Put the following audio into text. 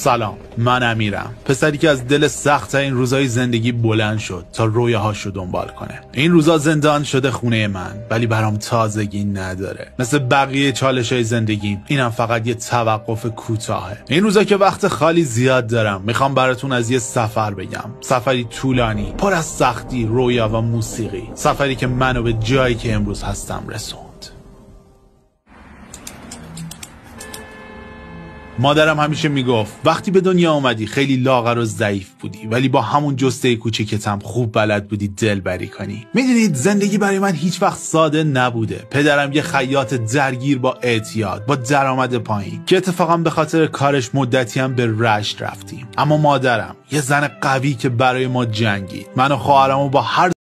سلام، من امیرم، پسری که از دل سخت این روزای زندگی بلند شد تا رویاهاشو دنبال کنه. این روزا زندان شده خونه من، ولی برام تازگی نداره. مثل بقیه چالشای زندگیم، اینم فقط یه توقف کوتاهه. این روزا که وقت خالی زیاد دارم، میخوام براتون از یه سفر بگم. سفری طولانی، پر از سختی، رویا و موسیقی. سفری که منو به جایی که امروز هستم رسوند. مادرم همیشه میگفت وقتی به دنیا اومدی خیلی لاغر و ضعیف بودی، ولی با همون جسته کوچیکتم خوب بلد بودی دلبری کنی. میدونید زندگی برای من هیچ وقت ساده نبوده. پدرم یه خیاط درگیر با اعتیاد، با درآمد پایین، که اتفاقا به خاطر کارش مدتی هم به رشت رفتیم. اما مادرم یه زن قوی که برای ما جنگید. من و خواهرمو با هر